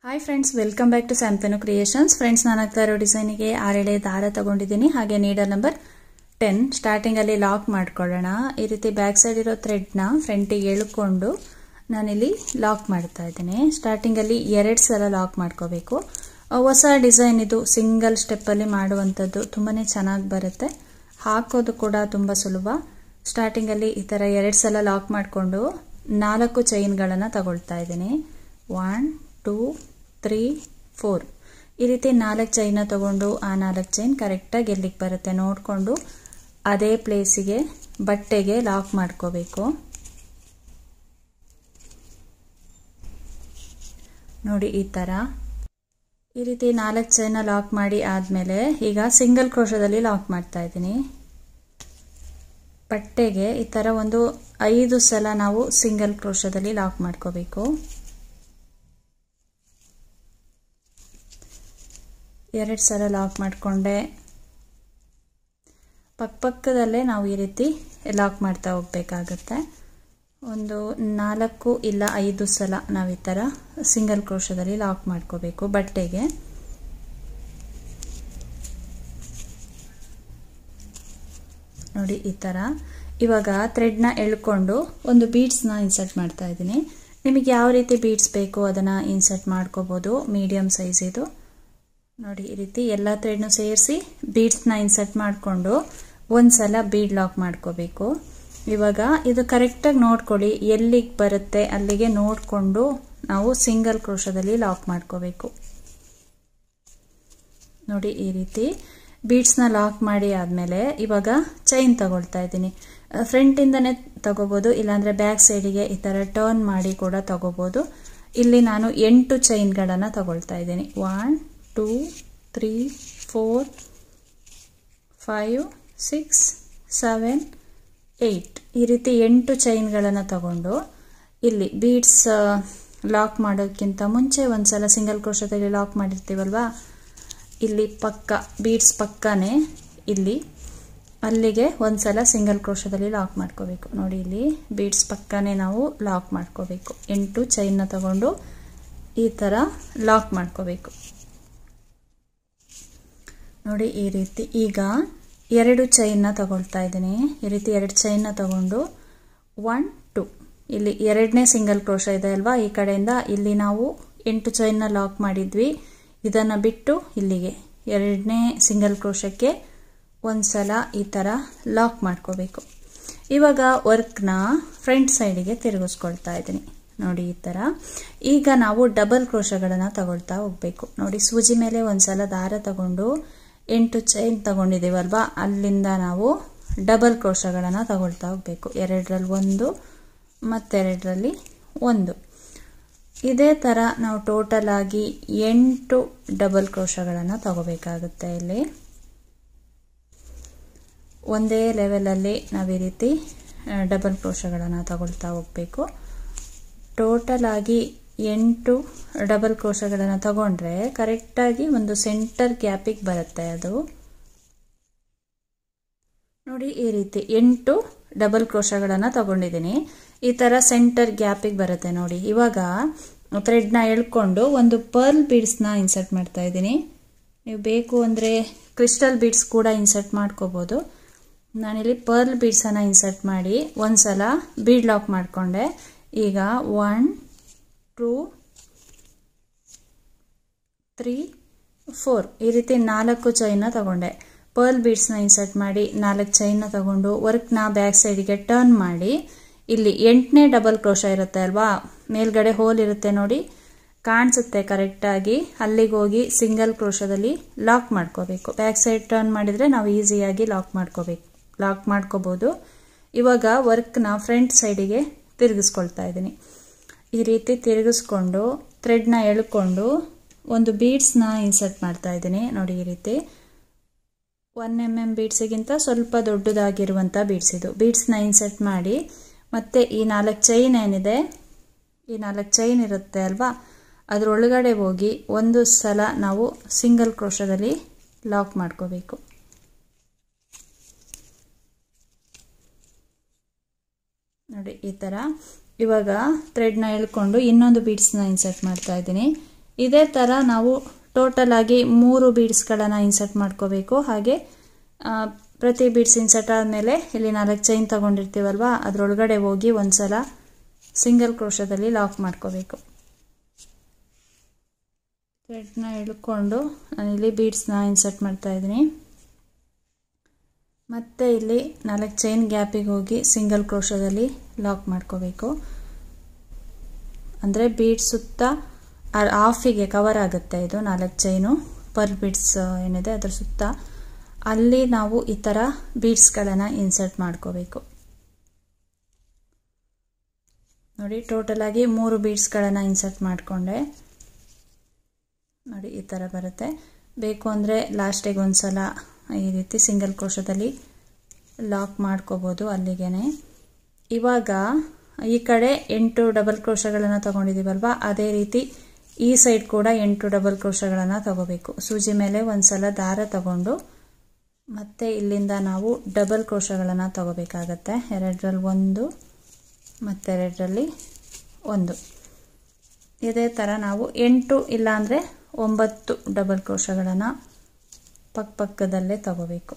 Hi friends, welcome back to ಸ್ಯಾಂಪೆನು creations. Friends, ನಾನು ಆಗ್ತಾ ಇರೋ ಡಿಸೈನಿಗೆ 6 ಎಳೆ ದಾರ ತಗೊಂಡಿದ್ದೀನಿ. ಹಾಗೆ ನೀಡಲ್ ನಂಬರ್ 10 ಸ್ಟಾರ್ಟಿಂಗ್ ಅಲ್ಲಿ ಲಾಕ್ ಮಾಡ್ಕೊಳ್ಳೋಣ. ಈ ರೀತಿ ಬ್ಯಾಕ್ ಸೈಡ್ ಇರೋ ಥ್ರೆಡ್ನ ಫ್ರಂಟಿಗೆ ಎಳ್ಕೊಂಡು ನಾನಿಲ್ಲಿ ಲಾಕ್ ಮಾಡ್ತಾ ಇದ್ದೀನಿ. ಸ್ಟಾರ್ಟಿಂಗ್ ಅಲ್ಲಿ 2 ಸಲ ಲಾಕ್ ಮಾಡ್ಕೋಬೇಕು. ಹೊಸ ಡಿಸೈನ್ ಇದು, ಸಿಂಗಲ್ ಸ್ಟೆಪ್ ಅಲ್ಲಿ ಮಾಡುವಂಥದ್ದು, ತುಂಬಾನೇ ಚೆನ್ನಾಗಿ ಬರುತ್ತೆ. ಹಾಕೋದು ಕೂಡ ತುಂಬಾ ಸುಲಭ. ಸ್ಟಾರ್ಟಿಂಗ್ ಅಲ್ಲಿ ಈ ತರ 2 ಸಲ ಲಾಕ್ ಮಾಡಿಕೊಂಡು 4 ಚೈನ್ಗಳನ್ನು ತಗೊಳ್ತಾ ಇದ್ದೀನಿ. 1 2 3 4 ಈ ರೀತಿ 4 ಚೈನ್ ತಗೊಂಡು ಆ 4 ಚೈನ್ ಕರೆಕ್ಟಾಗಿ ಎಲ್ಲಿಗೆ ಬರುತ್ತೆ ನೋಡಿಕೊಂಡು ಅದೇ ಪ್ಲೇಸಿಗೆ ಬಟ್ಟೆಗೆ ಲಾಕ್ ಮಾಡ್ಕೋಬೇಕು. ನೋಡಿ, ಈ ತರ ಈ ರೀತಿ 4 ಚೈನ್ ಲಾಕ್ ಮಾಡಿ ಆದ್ಮೇಲೆ ಈಗ ಸಿಂಗಲ್ ಕ್ರೋಶದಲ್ಲಿ ಲಾಕ್ ಮಾಡ್ತಾ ಇದ್ದೀನಿ. ಬಟ್ಟೆಗೆ ಈ ತರ ಒಂದು 5 ಸಲ ನಾವು ಸಿಂಗಲ್ ಕ್ರೋಶದಲ್ಲಿ ಲಾಕ್ ಮಾಡ್ಕೋಬೇಕು. 2 ಸಲ ಲಾಕ್ ಮಾಡಿಕೊಂಡೆ. ಪಕ್ಕದಲ್ಲೇ ನಾವು ಈ ರೀತಿ ಲಾಕ್ ಮಾಡ್ತಾ ಹೋಗ್ಬೇಕಾಗತ್ತೆ. ಒಂದು 4 ಇಲ್ಲ 5 ಸಲ ನಾವು ಈ ತರ ಸಿಂಗಲ್ ಕ್ರೋಶದಲ್ಲಿ ಲಾಕ್ ಮಾಡ್ಕೋಬೇಕು ಬಟ್ಟೆಗೆ. ನೋಡಿ, ಈ ತರ. ಇವಾಗ ಥ್ರೆಡ್ನ ಎಳ್ಕೊಂಡು ಒಂದು ಬೀಡ್ಸ್ನ ಇನ್ಸರ್ಟ್ ಮಾಡ್ತಾ ಇದ್ದೀನಿ. ನಿಮಗೆ ಯಾವ ರೀತಿ ಬೀಡ್ಸ್ ಬೇಕು ಅದನ್ನ ಇನ್ಸರ್ಟ್ ಮಾಡ್ಕೋಬಹುದು. ಮೀಡಿಯಂ ಸೈಜ್ ಇದು. ನೋಡಿ, ಈ ರೀತಿ ಎಲ್ಲ ಥ್ರೆಡ್ನು ಸೇರಿಸಿ ಬೀಡ್ಸ್ನ ಇನ್ಸರ್ಟ್ ಮಾಡಿಕೊಂಡು ಒಂದ್ಸಲ ಬೀಡ್ ಲಾಕ್ ಮಾಡ್ಕೋಬೇಕು. ಇವಾಗ ಇದು ಕರೆಕ್ಟಾಗಿ ನೋಡ್ಕೊಳ್ಳಿ, ಎಲ್ಲಿಗೆ ಬರುತ್ತೆ ಅಲ್ಲಿಗೆ ನೋಡಿಕೊಂಡು ನಾವು ಸಿಂಗಲ್ ಕ್ರೋಶದಲ್ಲಿ ಲಾಕ್ ಮಾಡ್ಕೋಬೇಕು. ನೋಡಿ, ಈ ರೀತಿ ಬೀಡ್ಸ್ನ ಲಾಕ್ ಮಾಡಿ ಆದ್ಮೇಲೆ ಇವಾಗ ಚೈನ್ ತಗೊಳ್ತಾ ಇದ್ದೀನಿ. ಫ್ರಂಟಿಂದನೇ ತಗೋಬಹುದು, ಇಲ್ಲಾಂದ್ರೆ ಬ್ಯಾಕ್ ಸೈಡಿಗೆ ಈ ತರ ಟರ್ನ್ ಮಾಡಿ ಕೂಡ ತಗೋಬಹುದು. ಇಲ್ಲಿ ನಾನು 8 ಚೈನ್ಗಳನ್ನು ತಗೊಳ್ತಾ ಇದ್ದೀನಿ. 1 2 3 4 5 6 7 8 ಈ ರೀತಿ 8 ಚೈನ್ಗಳನ್ನು ತಗೊಂಡು ಇಲ್ಲಿ ಬೀಡ್ಸ್ ಲಾಕ್ ಮಾಡೋದಕ್ಕಿಂತ ಮುಂಚೆ ಒಂದ್ಸಲ ಸಿಂಗಲ್ ಕ್ರೋಶದಲ್ಲಿ ಲಾಕ್ ಮಾಡಿರ್ತೀವಲ್ವಾ, ಇಲ್ಲಿ ಪಕ್ಕ ಬೀಡ್ಸ್ ಪಕ್ಕನೇ ಇಲ್ಲಿ ಅಲ್ಲಿಗೆ ಒಂದ್ಸಲ ಸಿಂಗಲ್ ಕ್ರೋಶದಲ್ಲಿ ಲಾಕ್ ಮಾಡ್ಕೋಬೇಕು. ನೋಡಿ, ಇಲ್ಲಿ ಬೀಡ್ಸ್ ಪಕ್ಕನೇ ನಾವು ಲಾಕ್ ಮಾಡ್ಕೋಬೇಕು. 8 ಚೈನ್ನ ತಗೊಂಡು ಈ ತರ ಲಾಕ್ ಮಾಡ್ಕೋಬೇಕು. ನೋಡಿ, ಈ ರೀತಿ. ಈಗ 2 ಚೈನ್ನ ತಗೊಳ್ತಾ ಇದ್ದೀನಿ. ಈ ರೀತಿ 2 ಚೈನ್ನ ತಗೊಂಡು 1 2 ಇಲ್ಲಿ 2ನೇ ಸಿಂಗಲ್ ಕ್ರೋಶ ಇದೆ ಅಲ್ವಾ, ಈ ಕಡೆಯಿಂದ ಇಲ್ಲಿ ನಾವು 8 ಚೈನ್ನ ಲಾಕ್ ಮಾಡಿದ್ವಿ. ಇದನ್ನ ಬಿಟ್ಟು ಇಲ್ಲಿಗೆ 2ನೇ ಸಿಂಗಲ್ ಕ್ರೋಶಕ್ಕೆ ಒಂದ್ಸಲ ಈ ತರ ಲಾಕ್ ಮಾಡ್ಕೋಬೇಕು. ಇವಾಗ ವರ್ಕ್ನ ಫ್ರಂಟ್ ಸೈಡಿಗೆ ತಿರುಗಿಸ್ಕೊಳ್ತಾ ಇದ್ದೀನಿ. ನೋಡಿ, ಈ ತರ. ಈಗ ನಾವು ಡಬಲ್ ಕ್ರೋಶಗಳನ್ನ ತಗೊಳ್ತಾ ಹೋಗ್ಬೇಕು. ನೋಡಿ, ಸೂಜಿ ಮೇಲೆ ಒಂದ್ಸಲ ದಾರ ತಗೊಂಡು 8 ಚೈನ್ ತಗೊಂಡಿದ್ದೀವಲ್ವಾ, ಅಲ್ಲಿಂದ ನಾವು ಡಬಲ್ ಕ್ರೋಶಗಳನ್ನ ತಗೊಳ್ತಾ ಹೋಗ್ಬೇಕು. 2ರಲ್ಲಿ 1 ಮತ್ತೆ 2ರಲ್ಲಿ 1. ಇದೇ ತರ ನಾವು ಟೋಟಲ್ ಆಗಿ 8 ಡಬಲ್ ಕ್ರೋಶಗಳನ್ನ ತಗೋಬೇಕಾಗುತ್ತೆ. ಇಲ್ಲಿ ಒಂದೇ ಲೆವೆಲ್ ಅಲ್ಲಿ ನಾವು ಈ ರೀತಿ ಡಬಲ್ ಕ್ರೋಶಗಳನ್ನ ತಗೊಳ್ತಾ ಹೋಗ್ಬೇಕು. ಟೋಟಲ್ ಆಗಿ 8 ಡಬಲ್ ಕ್ರೋಶಗಳನ್ನು ತಗೊಂಡ್ರೆ ಕರೆಕ್ಟಾಗಿ ಒಂದು ಸೆಂಟರ್ ಗ್ಯಾಪಿಗೆ ಬರುತ್ತೆ ಅದು. ನೋಡಿ, ಈ ರೀತಿ 8 ಡಬಲ್ ಕ್ರೋಶಗಳನ್ನು ತಗೊಂಡಿದ್ದೀನಿ. ಈ ತರ ಸೆಂಟರ್ ಗ್ಯಾಪಿಗೆ ಬರುತ್ತೆ. ನೋಡಿ, ಇವಾಗ ಥ್ರೆಡ್ನ ಎಳ್ಕೊಂಡು ಒಂದು ಪರ್ಲ್ ಬೀಡ್ಸ್ನ ಇನ್ಸರ್ಟ್ ಮಾಡ್ತಾ ಇದ್ದೀನಿ. ನೀವು ಬೇಕು ಅಂದರೆ ಕ್ರಿಸ್ಟಲ್ ಬೀಡ್ಸ್ ಕೂಡ ಇನ್ಸರ್ಟ್ ಮಾಡ್ಕೋಬಹುದು. ನಾನಿಲ್ಲಿ ಪರ್ಲ್ ಬೀಡ್ಸನ್ನು ಇನ್ಸರ್ಟ್ ಮಾಡಿ ಒಂದ್ಸಲ ಬೀಡ್ ಲಾಕ್ ಮಾಡಿಕೊಂಡೆ. ಈಗ 1 2 3 4 ಈ ರೀತಿ 4 ಚೈನ್ನ ತಗೊಂಡೆ. ಪರ್ಲ್ ಬೀಡ್ಸ್ನ ಇನ್ಸರ್ಟ್ ಮಾಡಿ 4 ಚೈನ್ನ ತಗೊಂಡು ವರ್ಕ್ನ ಬ್ಯಾಕ್ ಸೈಡ್ಗೆ ಟರ್ನ್ ಮಾಡಿ ಇಲ್ಲಿ 8ನೇ ಡಬಲ್ ಕ್ರೋಶ ಇರುತ್ತೆ ಅಲ್ವಾ, ಮೇಲ್ಗಡೆ ಹೋಲ್ ಇರುತ್ತೆ ನೋಡಿ, ಕಾಣಿಸುತ್ತೆ ಕರೆಕ್ಟಾಗಿ. ಅಲ್ಲಿಗೆ ಹೋಗಿ ಸಿಂಗಲ್ ಕ್ರೋಶದಲ್ಲಿ ಲಾಕ್ ಮಾಡ್ಕೋಬೇಕು. ಬ್ಯಾಕ್ ಸೈಡ್ ಟರ್ನ್ ಮಾಡಿದ್ರೆ ನಾವು ಈಸಿಯಾಗಿ ಲಾಕ್ ಮಾಡ್ಕೋಬಹುದು. ಇವಾಗ ವರ್ಕ್ನ ಫ್ರಂಟ್ ಸೈಡಿಗೆ ತಿರುಗಿಸ್ಕೊಳ್ತಾ ಇದ್ದೀನಿ. ಈ ರೀತಿ ತಿರುಗಿಸ್ಕೊಂಡು ಥ್ರೆಡ್ನ ಎಳ್ಕೊಂಡು ಒಂದು ಬೀಡ್ಸ್ನ ಇನ್ಸರ್ಟ್ ಮಾಡ್ತಾ ಇದ್ದೀನಿ. ನೋಡಿ, ಈ ರೀತಿ 1 mm ಬೀಡ್ಸಿಗಿಂತ ಸ್ವಲ್ಪ ದೊಡ್ಡದಾಗಿರುವಂಥ ಬೀಡ್ಸ್ ಇದು. ಬೀಡ್ಸ್ನ ಇನ್ಸರ್ಟ್ ಮಾಡಿ ಮತ್ತೆ ಈ 4 ಚೈನ್ ಏನಿದೆ, ಈ 4 ಚೈನ್ ಇರುತ್ತೆ ಅಲ್ವಾ, ಅದರೊಳಗಡೆ ಹೋಗಿ ಒಂದು ಸಲ ನಾವು ಸಿಂಗಲ್ ಕ್ರೋಶದಲ್ಲಿ ಲಾಕ್ ಮಾಡ್ಕೋಬೇಕು. ನೋಡಿ, ಈ ತರ. ಇವಾಗ ಥ್ರೆಡ್ನ ಎಳ್ಕೊಂಡು ಇನ್ನೊಂದು ಬೀಡ್ಸ್ನ ಇನ್ಸರ್ಟ್ ಮಾಡ್ತಾ ಇದ್ದೀನಿ. ಇದೇ ಥರ ನಾವು ಟೋಟಲ್ ಆಗಿ 3 ಬೀಡ್ಸ್ಗಳನ್ನು ಇನ್ಸರ್ಟ್ ಮಾಡ್ಕೋಬೇಕು. ಹಾಗೆ ಪ್ರತಿ ಬೀಡ್ಸ್ ಇನ್ಸರ್ಟ್ ಆದಮೇಲೆ ಇಲ್ಲಿ 4 ಚೈನ್ ತಗೊಂಡಿರ್ತೀವಲ್ವಾ, ಅದರೊಳಗಡೆ ಹೋಗಿ ಒಂದ್ಸಲ ಸಿಂಗಲ್ ಕ್ರೋಶದಲ್ಲಿ ಲಾಕ್ ಮಾಡ್ಕೋಬೇಕು. ಥ್ರೆಡ್ನ ಇಳ್ಕೊಂಡು ನಾನಿಲ್ಲಿ ಬೀಡ್ಸ್ನ ಇನ್ಸರ್ಟ್ ಮಾಡ್ತಾ ಇದ್ದೀನಿ. ಮತ್ತೆ ಇಲ್ಲಿ 4 ಚೈನ್ ಗ್ಯಾಪಿಗೆ ಹೋಗಿ ಸಿಂಗಲ್ ಕ್ರೋಶದಲ್ಲಿ ಲಾಕ್ ಮಾಡ್ಕೋಬೇಕು. ಅಂದರೆ ಬೀಡ್ಸ್ ಸುತ್ತ ಹಾಫಿಗೆ ಕವರ್ ಆಗುತ್ತೆ ಇದು 4 ಚೈನು ಪರ್ ಬೀಡ್ಸ್ ಏನಿದೆ ಅದರ ಸುತ್ತ. ಅಲ್ಲಿ ನಾವು ಈ ಥರ ಬೀಡ್ಸ್ಗಳನ್ನು ಇನ್ಸರ್ಟ್ ಮಾಡ್ಕೋಬೇಕು. ನೋಡಿ ಟೋಟಲ್ ಆಗಿ 3 ಬೀಡ್ಸ್ಗಳನ್ನು ಇನ್ಸರ್ಟ್ ಮಾಡಿಕೊಂಡೆ. ನೋಡಿ ಈ ಥರ ಬರುತ್ತೆ. ಬೇಕು ಅಂದರೆ ಲಾಸ್ಟಿಗೆ ಒಂದ್ಸಲ ಈ ರೀತಿ ಸಿಂಗಲ್ ಕ್ರೋಶದಲ್ಲಿ ಲಾಕ್ ಮಾಡ್ಕೋಬೋದು ಅಲ್ಲಿಗೇನೆ. ಇವಾಗ ಈ ಕಡೆ 8 ಡಬಲ್ ಕ್ರೋಶಗಳನ್ನು ತಗೊಂಡಿದ್ದೀವಲ್ವಾ, ಅದೇ ರೀತಿ ಈ ಸೈಡ್ ಕೂಡ 8 ಡಬಲ್ ಕ್ರೋಶಗಳನ್ನು ತಗೋಬೇಕು. ಸೂಜಿ ಮೇಲೆ ಒಂದ್ಸಲ ದಾರ ತಗೊಂಡು ಮತ್ತೆ ಇಲ್ಲಿಂದ ನಾವು ಡಬಲ್ ಕ್ರೋಶಗಳನ್ನು ತಗೋಬೇಕಾಗತ್ತೆ. 2ರಲ್ಲಿ 1 ಮತ್ತು 2ರಲ್ಲಿ 1. ಇದೇ ಥರ ನಾವು 8 ಇಲ್ಲಾಂದರೆ 9 ಡಬಲ್ ಕ್ರೋಶಗಳನ್ನು ಪಕ್ಕದಲ್ಲೇ ತಗೋಬೇಕು.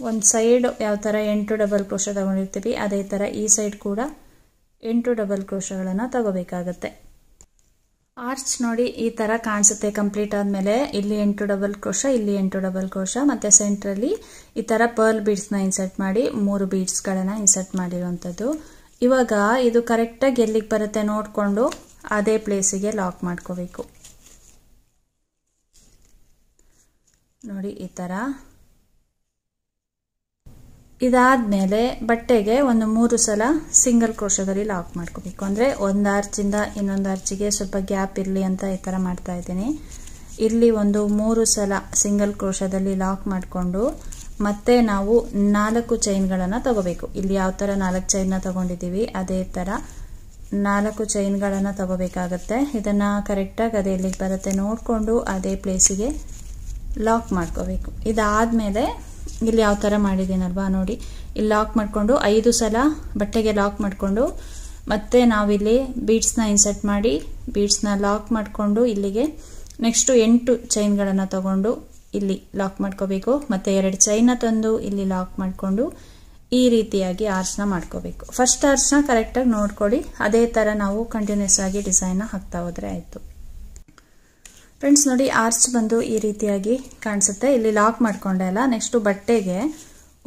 ಒಂದು ಸೈಡ್ ಯಾವ ಥರ 8 ಡಬಲ್ ಕ್ರೋಶ ತಗೊಂಡಿರ್ತೀವಿ ಅದೇ ಥರ ಈ ಸೈಡ್ ಕೂಡ 8 ಡಬಲ್ ಕ್ರೋಶಗಳನ್ನು ತಗೋಬೇಕಾಗತ್ತೆ. ಆರ್ಚ್ ನೋಡಿ ಈ ಥರ ಕಾಣಿಸುತ್ತೆ ಕಂಪ್ಲೀಟ್ ಆದಮೇಲೆ. ಇಲ್ಲಿ 8 ಡಬಲ್ ಕ್ರೋಶ, ಇಲ್ಲಿ 8 ಡಬಲ್ ಕ್ರೋಶ, ಮತ್ತು ಸೆಂಟ್ರಲ್ಲಿ ಈ ಥರ ಪರ್ಲ್ ಬೀಡ್ಸ್ನ ಇನ್ಸರ್ಟ್ ಮಾಡಿ 3 ಬೀಡ್ಸ್ಗಳನ್ನು ಇನ್ಸರ್ಟ್ ಮಾಡಿರುವಂಥದ್ದು. ಇವಾಗ ಇದು ಕರೆಕ್ಟಾಗಿ ಎಲ್ಲಿಗೆ ಬರುತ್ತೆ ನೋಡಿಕೊಂಡು ಅದೇ ಪ್ಲೇಸಿಗೆ ಲಾಕ್ ಮಾಡ್ಕೋಬೇಕು. ನೋಡಿ ಈ ಥರ. ಇದಾದ್ಮೇಲೆ ಬಟ್ಟೆಗೆ ಒಂದು 3 ಸಲ ಸಿಂಗಲ್ ಕ್ರೋಶದಲ್ಲಿ ಲಾಕ್ ಮಾಡ್ಕೋಬೇಕು. ಅಂದರೆ ಒಂದು ಆರ್ಚಿಂದ ಇನ್ನೊಂದು ಆರ್ಚಿಗೆ ಸ್ವಲ್ಪ ಗ್ಯಾಪ್ ಇರಲಿ ಅಂತ ಈ ಥರ ಮಾಡ್ತಾ ಇದ್ದೀನಿ. ಇಲ್ಲಿ ಒಂದು 3 ಸಲ ಸಿಂಗಲ್ ಕ್ರೋಶದಲ್ಲಿ ಲಾಕ್ ಮಾಡಿಕೊಂಡು ಮತ್ತೆ ನಾವು 4 ಚೈನ್ಗಳನ್ನು ತಗೋಬೇಕು. ಇಲ್ಲಿ ಯಾವ ಥರ 4 ಚೈನ್ನ ತಗೊಂಡಿದ್ದೀವಿ ಅದೇ ಥರ 4 ಚೈನ್ಗಳನ್ನು ತಗೋಬೇಕಾಗತ್ತೆ. ಇದನ್ನು ಕರೆಕ್ಟಾಗಿ ಅದೇ ಎಲ್ಲಿಗೆ ಬರುತ್ತೆ ನೋಡಿಕೊಂಡು ಅದೇ ಪ್ಲೇಸಿಗೆ ಲಾಕ್ ಮಾಡ್ಕೋಬೇಕು. ಇದಾದಮೇಲೆ ಇಲ್ಲಿ ಯಾವ ಥರ ಮಾಡಿದ್ದೀನಲ್ವಾ ನೋಡಿ, ಇಲ್ಲಿ ಲಾಕ್ ಮಾಡಿಕೊಂಡು 5 ಸಲ ಬಟ್ಟೆಗೆ ಲಾಕ್ ಮಾಡಿಕೊಂಡು ಮತ್ತೆ ನಾವಿಲ್ಲಿ ಬೀಡ್ಸ್ನ ಇನ್ಸರ್ಟ್ ಮಾಡಿ ಬೀಡ್ಸ್ನ ಲಾಕ್ ಮಾಡಿಕೊಂಡು ಇಲ್ಲಿಗೆ ನೆಕ್ಸ್ಟು 8 ಚೈನ್ಗಳನ್ನು ತಗೊಂಡು ಇಲ್ಲಿ ಲಾಕ್ ಮಾಡ್ಕೋಬೇಕು. ಮತ್ತು 2 ಚೈನ್ನ ತಂದು ಇಲ್ಲಿ ಲಾಕ್ ಮಾಡಿಕೊಂಡು ಈ ರೀತಿಯಾಗಿ ಆರ್ಚ್ನ ಮಾಡ್ಕೋಬೇಕು. ಫಸ್ಟ್ ಆರ್ಚ್ನ ಕರೆಕ್ಟಾಗಿ ನೋಡ್ಕೊಳ್ಳಿ. ಅದೇ ಥರ ನಾವು ಕಂಟಿನ್ಯೂಸ್ ಆಗಿ ಡಿಸೈನ್ನ ಹಾಕ್ತಾ ಹೋದರೆ ಆಯಿತು. ಫ್ರೆಂಡ್ಸ್ ನೋಡಿ ಆರ್ಚ್ ಬಂದು ಈ ರೀತಿಯಾಗಿ ಕಾಣಿಸುತ್ತೆ. ಇಲ್ಲಿ ಲಾಕ್ ಮಾಡ್ಕೊಂಡೆ ಅಲ್ಲ, ನೆಕ್ಸ್ಟು ಬಟ್ಟೆಗೆ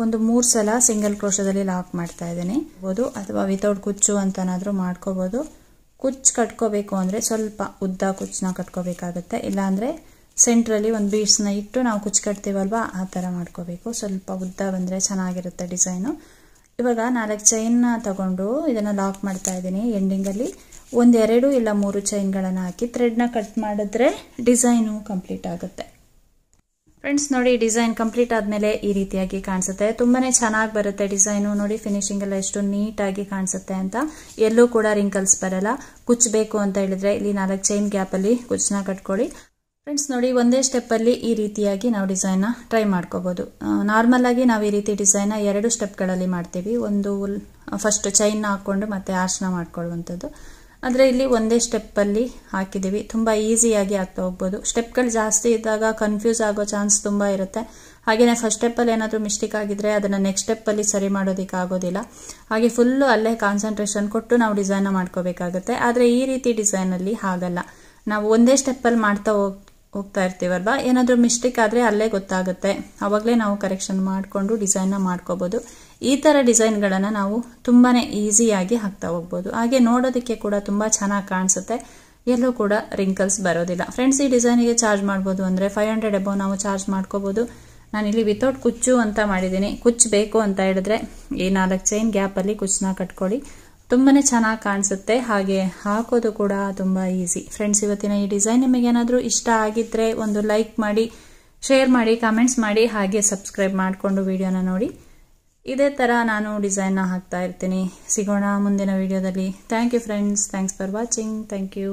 ಒಂದು 3 ಸಲ ಸಿಂಗಲ್ ಕ್ರೋಶದಲ್ಲಿ ಲಾಕ್ ಮಾಡ್ತಾ ಇದ್ದೀನಿ. ಅಥವಾ ವಿತೌಟ್ ಕುಚ್ಚು ಅಂತನಾದರೂ ಮಾಡ್ಕೋಬೋದು. ಕುಚ್ಚು ಕಟ್ಕೋಬೇಕು ಅಂದರೆ ಸ್ವಲ್ಪ ಉದ್ದ ಕುಚ್ಚನ್ನ ಕಟ್ಕೋಬೇಕಾಗತ್ತೆ. ಇಲ್ಲಾಂದರೆ ಸೆಂಟ್ರಲ್ಲಿ ಒಂದು ಬೀಡ್ಸ್ನ ಇಟ್ಟು ನಾವು ಕುಚ್ಚು ಕಟ್ತೀವಲ್ವಾ ಆ ಥರ ಮಾಡ್ಕೋಬೇಕು. ಸ್ವಲ್ಪ ಉದ್ದ ಬಂದರೆ ಚೆನ್ನಾಗಿರುತ್ತೆ ಡಿಸೈನು. ಇವಾಗ 4 ಚೈನ್ನ ತಗೊಂಡು ಇದನ್ನು ಲಾಕ್ ಮಾಡ್ತಾ ಇದ್ದೀನಿ. ಎಂಡಿಂಗಲ್ಲಿ 1, 2 ಇಲ್ಲ 3 ಚೈನ್ಗಳನ್ನು ಹಾಕಿ ಥ್ರೆಡ್ನ ಕಟ್ ಮಾಡಿದ್ರೆ ಡಿಸೈನು ಕಂಪ್ಲೀಟ್ ಆಗುತ್ತೆ. ಫ್ರೆಂಡ್ಸ್ ನೋಡಿ ಡಿಸೈನ್ ಕಂಪ್ಲೀಟ್ ಆದಮೇಲೆ ಈ ರೀತಿಯಾಗಿ ಕಾಣಿಸುತ್ತೆ. ತುಂಬಾ ಚೆನ್ನಾಗಿ ಬರುತ್ತೆ ಡಿಸೈನು. ನೋಡಿ ಫಿನಿಶಿಂಗ್ ಎಲ್ಲ ಎಷ್ಟು ನೀಟಾಗಿ ಕಾಣಿಸುತ್ತೆ ಅಂತ. ಎಲ್ಲೂ ಕೂಡ ರಿಂಕಲ್ಸ್ ಬರಲ್ಲ. ಕುಚ್ಚಬೇಕು ಅಂತ ಹೇಳಿದ್ರೆ ಇಲ್ಲಿ 4 ಚೈನ್ ಗ್ಯಾಪಲ್ಲಿ ಕುಚ್ಚನ್ನ ಕಟ್ಕೊಳ್ಳಿ. ಫ್ರೆಂಡ್ಸ್ ನೋಡಿ ಒಂದೇ ಸ್ಟೆಪ್ಪಲ್ಲಿ ಈ ರೀತಿಯಾಗಿ ನಾವು ಡಿಸೈನ್ನ ಟ್ರೈ ಮಾಡ್ಕೋಬೋದು. ನಾರ್ಮಲ್ ಆಗಿ ನಾವು ಈ ರೀತಿ ಡಿಸೈನ್ನ 2 ಸ್ಟೆಪ್ಗಳಲ್ಲಿ ಮಾಡ್ತೀವಿ. ಒಂದು ಫಸ್ಟ್ ಚೈನ್ನ ಹಾಕ್ಕೊಂಡು ಮತ್ತೆ ಆರ್ಚ್ನ ಮಾಡ್ಕೊಳ್ಳುವಂಥದ್ದು. ಆದರೆ ಇಲ್ಲಿ ಒಂದೇ ಸ್ಟೆಪ್ಪಲ್ಲಿ ಹಾಕಿದ್ದೀವಿ. ತುಂಬ ಈಸಿಯಾಗಿ ಆಗ್ತಾ ಹೋಗ್ಬೋದು. ಸ್ಟೆಪ್ಗಳು ಜಾಸ್ತಿ ಇದ್ದಾಗ ಕನ್ಫ್ಯೂಸ್ ಆಗೋ ಚಾನ್ಸ್ ತುಂಬ ಇರುತ್ತೆ. ಹಾಗೆಯೇ ಫಸ್ಟ್ ಸ್ಟೆಪ್ಪಲ್ಲಿ ಏನಾದರೂ ಮಿಸ್ಟೇಕ್ ಆಗಿದ್ರೆ ಅದನ್ನು ನೆಕ್ಸ್ಟ್ ಸ್ಟೆಪ್ಪಲ್ಲಿ ಸರಿ ಮಾಡೋದಕ್ಕೆ ಆಗೋದಿಲ್ಲ. ಹಾಗೆ ಫುಲ್ಲು ಅಲ್ಲೇ ಕಾನ್ಸಂಟ್ರೇಷನ್ ಕೊಟ್ಟು ನಾವು ಡಿಸೈನ್ನ ಮಾಡ್ಕೋಬೇಕಾಗುತ್ತೆ. ಆದರೆ ಈ ರೀತಿ ಡಿಸೈನಲ್ಲಿ ಹಾಗಲ್ಲ. ನಾವು ಒಂದೇ ಸ್ಟೆಪ್ಪಲ್ಲಿ ಮಾಡ್ತಾ ಹೋಗ್ತಾ ಇರ್ತೀವಲ್ವಾ, ಏನಾದರೂ ಮಿಸ್ಟೇಕ್ ಆದರೆ ಅಲ್ಲೇ ಗೊತ್ತಾಗುತ್ತೆ. ಆವಾಗಲೇ ನಾವು ಕರೆಕ್ಷನ್ ಮಾಡಿಕೊಂಡು ಡಿಸೈನ್ನ ಮಾಡ್ಕೋಬೋದು. ಈ ಥರ ಡಿಸೈನ್ಗಳನ್ನು ನಾವು ತುಂಬಾ ಈಸಿಯಾಗಿ ಹಾಕ್ತಾ ಹೋಗ್ಬೋದು. ಹಾಗೆ ನೋಡೋದಕ್ಕೆ ಕೂಡ ತುಂಬ ಚೆನ್ನಾಗಿ ಕಾಣಿಸುತ್ತೆ. ಎಲ್ಲೂ ಕೂಡ ರಿಂಕಲ್ಸ್ ಬರೋದಿಲ್ಲ. ಫ್ರೆಂಡ್ಸ್ ಈ ಡಿಸೈನಿಗೆ ಚಾರ್ಜ್ ಮಾಡ್ಬೋದು ಅಂದರೆ 500 ಎಬೋ ನಾವು ಚಾರ್ಜ್ ಮಾಡ್ಕೋಬೋದು. ನಾನಿಲ್ಲಿ ವಿತೌಟ್ ಕುಚ್ಚು ಅಂತ ಮಾಡಿದ್ದೀನಿ. ಕುಚ್ಚು ಬೇಕು ಅಂತ ಹೇಳಿದ್ರೆ ಈ 4 ಚೈನ್ ಗ್ಯಾಪಲ್ಲಿ ಕುಚ್ಚನ್ನ ಕಟ್ಕೊಳ್ಳಿ. ತುಂಬಾ ಚೆನ್ನಾಗಿ ಕಾಣಿಸುತ್ತೆ. ಹಾಗೆ ಹಾಕೋದು ಕೂಡ ತುಂಬ ಈಸಿ. ಫ್ರೆಂಡ್ಸ್ ಇವತ್ತಿನ ಈ ಡಿಸೈನ್ ನಿಮಗೇನಾದರೂ ಇಷ್ಟ ಆಗಿದ್ರೆ ಒಂದು ಲೈಕ್ ಮಾಡಿ, ಶೇರ್ ಮಾಡಿ, ಕಮೆಂಟ್ಸ್ ಮಾಡಿ, ಹಾಗೆ ಸಬ್ಸ್ಕ್ರೈಬ್ ಮಾಡಿಕೊಂಡು ವಿಡಿಯೋನ ನೋಡಿ. ಇದೇ ಥರ ನಾನು ಡಿಸೈನ್ನ ಹಾಕ್ತಾ ಇರ್ತೀನಿ. ಸಿಗೋಣ ಮುಂದಿನ ವಿಡಿಯೋದಲ್ಲಿ. Thank you friends. Thanks for watching. Thank you.